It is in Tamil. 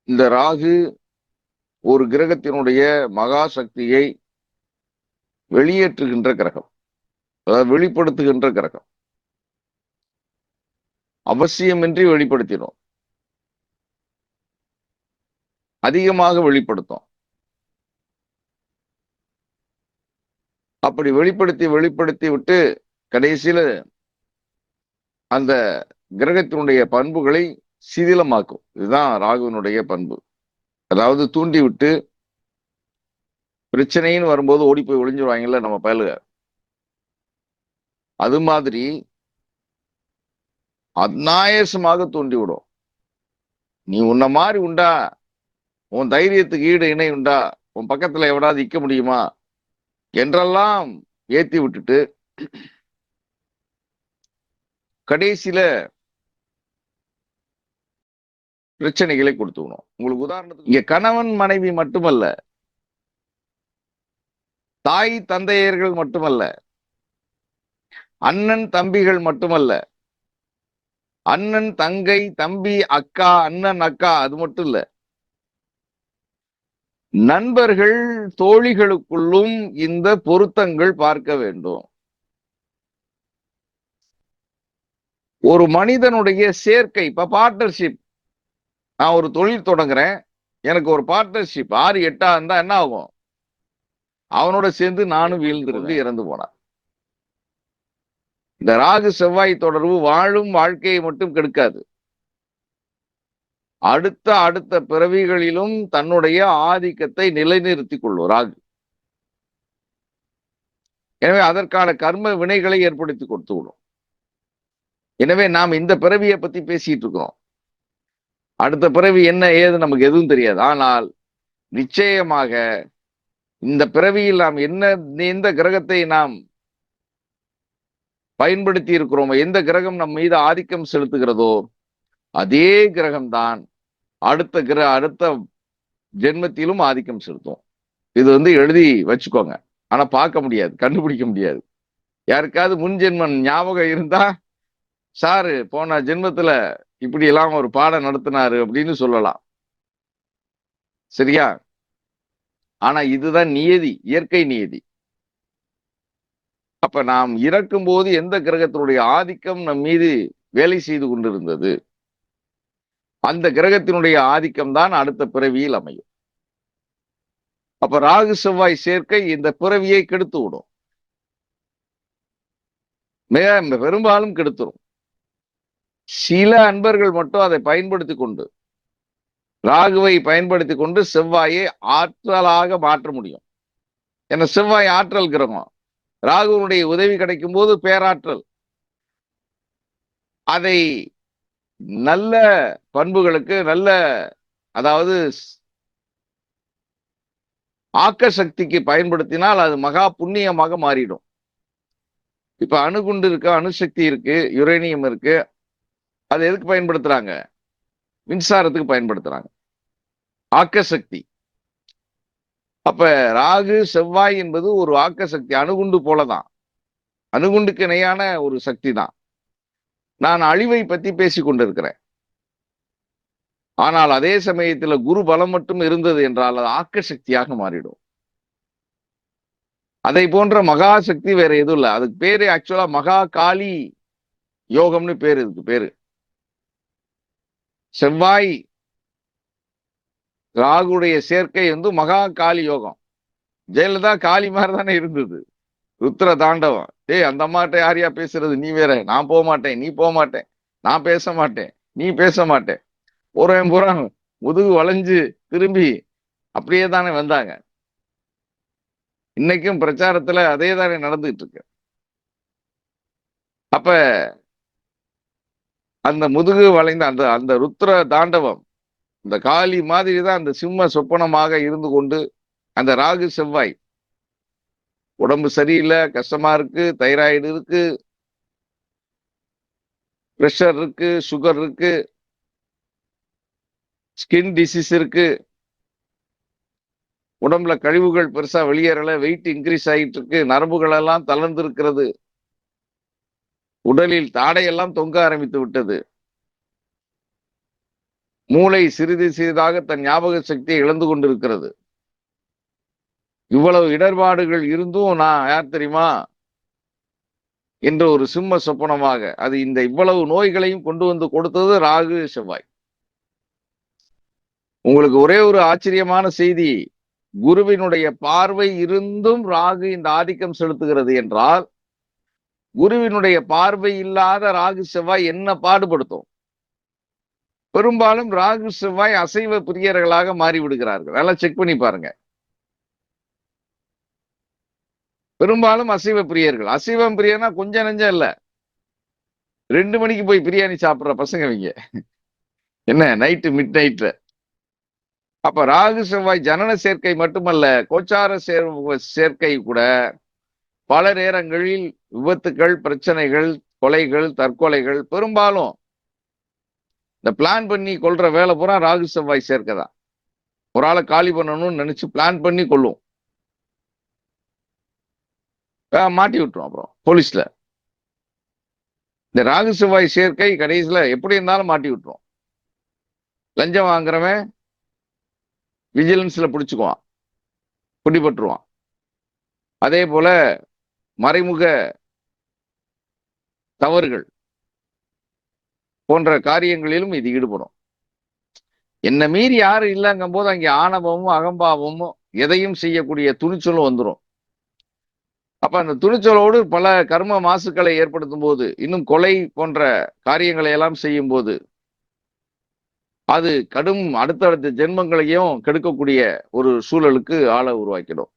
இந்த ராகு ஒரு கிரகத்தினுடைய மகா சக்தியை வெளியேற்றுகின்ற கிரகம், அதாவது வெளிப்படுத்துகின்ற கிரகம். அவசியமின்றி வெளிப்படுத்தினோம், அதிகமாக வெளிப்படுத்தும். அப்படி வெளிப்படுத்தி வெளிப்படுத்தி விட்டு கடைசியில அந்த கிரகத்தினுடைய பண்புகளை சிதிலமாக்கும். இதுதான் ராகுவினுடைய பண்பு. அதாவது தூண்டி விட்டு பிரச்சனைன்னு வரும்போது ஓடி போய் ஒளிஞ்சிருவாங்கல்ல நம்ம பயலுக, அது மாதிரி அநாயசமாக தூண்டி விடும். நீ உன்ன மாதிரி உண்டா, உன் தைரியத்துக்கு ஈடு இணை உண்டா, உன் பக்கத்துல எவனாவது நிக்க முடியுமா என்றெல்லாம் ஏத்தி விட்டுட்டு கடைசியில பிரச்சனைகளை கொடுத்துக்கணும். உங்களுக்கு உதாரணத்துக்கு இங்க கணவன் மனைவி மட்டுமல்ல, தாய் தந்தையர்கள் மட்டுமல்ல, அண்ணன் தம்பிகள் மட்டுமல்ல, அண்ணன் தங்கை தம்பி அக்கா அண்ணன் அக்கா அது மட்டும் இல்ல, நண்பர்கள் தோழிகளுக்குள்ளும் இந்த பொருத்தங்கள் பார்க்க வேண்டும். ஒரு மனிதனுடைய சேர்க்கை, இப்ப பார்ட்னர்ஷிப், நான் ஒரு தொழில் தொடங்குறேன், எனக்கு ஒரு பார்ட்னர்ஷிப் 6-8 இருந்தா என்ன ஆகும்? அவனோட சேர்ந்து நானும் வீழ்ந்து இறந்து போனான். இந்த ராகு செவ்வாய் தொடர்பு வாழும் வாழ்க்கையை மட்டும் கெடுக்காது, அடுத்த அடுத்த பிறவிகளிலும் தன்னுடைய ஆதிக்கத்தை நிலைநிறுத்திக் கொள்ளும் ராகு. எனவே அதற்கான கர்ம வினைகளை ஏற்படுத்தி கொடுத்து விடும். எனவே நாம் இந்த பிறவியை பத்தி பேசிட்டு இருக்கிறோம். அடுத்த பிறவி என்ன ஏது நமக்கு எதுவும் தெரியாது. ஆனால் நிச்சயமாக இந்த பிறவியில் நாம் என்ன, எந்த கிரகத்தை நாம் பயன்படுத்தி இருக்கிறோமோ, எந்த கிரகம் நம் மீது ஆதிக்கம் செலுத்துகிறதோ அதே கிரகம்தான் அடுத்த ஜென்மத்திலும் ஆதிக்கம் செலுத்தும். இது எழுதி வச்சுக்கோங்க. ஆனா பார்க்க முடியாது, கண்டுபிடிக்க முடியாது. யாருக்காவது முன் ஜென்மம் ஞாபகம் இருந்தா, சாரு போன ஜென்மத்துல இப்படி எல்லாம் ஒரு பாடம் நடத்தினாரு அப்படின்னு சொல்லலாம். சரியா? ஆனா இதுதான் நியதி, இயற்கை நியதி. அப்ப நாம் இறக்கும் போது எந்த கிரகத்தினுடைய ஆதிக்கம் நம் மீது வேலை செய்து கொண்டிருந்தது, அந்த கிரகத்தினுடைய ஆதிக்கம் தான் அடுத்த பிறவியில் அமையும். அப்ப ராகு செவ்வாய் சேர்க்கை இந்த பிறவியை கெடுத்து விடும், பெரும்பாலும் கெடுத்துரும். சில அன்பர்கள் மட்டும் அதை பயன்படுத்தி கொண்டு, ராகுவை பயன்படுத்தி கொண்டு செவ்வாயை ஆற்றலாக மாற்ற முடியும். ஏன்னா செவ்வாய் ஆற்றல் கிரகம், ராகுனுடைய உதவி கிடைக்கும் போது பேராற்றல். அதை நல்ல பண்புகளுக்கு, நல்ல அதாவது ஆக்க சக்திக்கு பயன்படுத்தினால் அது மகா புண்ணியமாக மாறிடும். இப்ப அணுகுண்டு இருக்கு, அணுசக்தி இருக்கு, யுரேனியம் இருக்கு, அதை எதுக்கு பயன்படுத்துறாங்க? மின்சாரத்துக்கு பயன்படுத்துறாங்க, ஆக்க சக்தி. அப்ப ராகு செவ்வாய் என்பது ஒரு ஆக்க சக்தி, அணுகுண்டு போலதான், அணுகுண்டுக்கு இணையான ஒரு சக்தி தான். நான் அழிவை பத்தி பேசிக் கொண்டிருக்கிறேன். ஆனால் அதே சமயத்தில் குரு பலம் மட்டும் இருந்தது என்றால் அது ஆக்க சக்தியாக மாறிடும். அதை போன்ற மகா சக்தி வேற எதுவும் இல்லை. அதுக்கு பேரு ஆக்சுவலா மகா காளி யோகம்னு பேரு. இதுக்கு பேரு செவ்வாய் ராகுடைய சேர்க்கை மகா காளி யோகம். ஜெயலலிதா காளி மாதிரி தானே இருந்தது, ருத்ர தாண்டவம். அந்த அம்மாட்ட யாரையா பேசுறது, நீ வேற, நான் போக மாட்டேன், நீ போக மாட்டேன், நான் பேச மாட்டேன், நீ பேச மாட்டேன், புறம் முதுகு வளைஞ்சு திரும்பி அப்படியே தானே வந்தாங்க. இன்னைக்கும் பிரச்சாரத்துல அதே தானே நடந்துட்டு இருக்கு. அப்ப அந்த முதுகு வளைந்த அந்த அந்த ருத்ர தாண்டவம், இந்த காளி மாதிரி தான் அந்த சிம்ம சொப்பனமாக இருந்து கொண்டு, அந்த ராகு செவ்வாய் உடம்பு சரியில்லை, கஷ்டமா இருக்கு, தைராய்டு இருக்கு, பிரஷர் இருக்கு, சுகர் இருக்கு, ஸ்கின் டிசீஸ் இருக்கு, உடம்புல கழிவுகள் பெருசா வெளியேறல, வெயிட் இன்க்ரீஸ் ஆகிட்டு இருக்கு, நரம்புகள் எல்லாம் தளர்ந்து இருக்கிறது, உடலில் தாடையெல்லாம் தொங்க ஆரம்பித்து விட்டது, மூளை சிறிது சிறிதாக தன் ஞாபக சக்தியை இழந்து கொண்டிருக்கிறது. இவ்வளவு இடர்பாடுகள் இருந்தும் நான் யார் தெரியுமா என்ற ஒரு சிம்ம சொப்பனமாக அது இந்த இவ்வளவு நோய்களையும் கொண்டு வந்து கொடுத்தது ராகு செவ்வாய். உங்களுக்கு ஒரே ஒரு ஆச்சரியமான செய்தி, குருவினுடைய பார்வை இருந்தும் ராகு இந்த ஆதிக்கம் செலுத்துகிறது என்றால், குருவினுடைய பார்வை இல்லாத ராகு செவ்வாய் என்ன பாடுபடுத்தும்? பெரும்பாலும் ராகு செவ்வாய் அசைவ பிரியர்களாக மாறிவிடுகிறார்கள். நல்லா செக் பண்ணி பாருங்க. பெரும்பாலும் அசைவ பிரியர்கள். அசைவம் பிரியர்னா கொஞ்சம் நெஞ்சம் இல்ல, 2 மணிக்கு போய் பிரியாணி சாப்பிடுற பசங்க இவங்க. என்ன நைட்டு மிட் நைட்ல. அப்ப ராகு செவ்வாய் ஜனன சேர்க்கை மட்டுமல்ல, கோச்சார சேர்க்கை கூட பல நேரங்களில் விபத்துக்கள், பிரச்சனைகள், கொலைகள், தற்கொலைகள் பெரும்பாலும் இந்த பிளான் பண்ணி கொல்ற வேலை பூரா ராகு செவ்வாய் சேர்க்கதான். ஒரு ஆளை காலி பண்ணணும்னு நினைச்சு பிளான் பண்ணி கொள்ளும், மாட்டி விட்டுரும் அப்புறம் போலீஸ்ல. இந்த ராகு செவ்வாய் சேர்க்கை கடைசியில எப்படி இருந்தாலும் மாட்டி விட்டுரும். லஞ்சம் வாங்குறவன் விஜிலன்ஸ்ல பிடிச்சுக்குவான், பிடிபட்டுருவான். அதே போல மறைமுக தவறுகள் போன்ற காரியங்களிலும் இது ஈடுபடும். என்ன மீறி யாரும் இல்லைங்கும் போது அங்கே ஆணவமும் அகம்பாவமும் எதையும் செய்யக்கூடிய துணிச்சலும் வந்துடும். அப்ப அந்த துணிச்சலோடு பல கர்ம மாசுக்களை ஏற்படுத்தும் போது, இன்னும் கொலை போன்ற காரியங்களை எல்லாம் செய்யும் போது, அது கடும் அடுத்தடுத்த ஜென்மங்களையும் கெடுக்கக்கூடிய ஒரு சூழலுக்கு ஆளை உருவாக்கிடும்.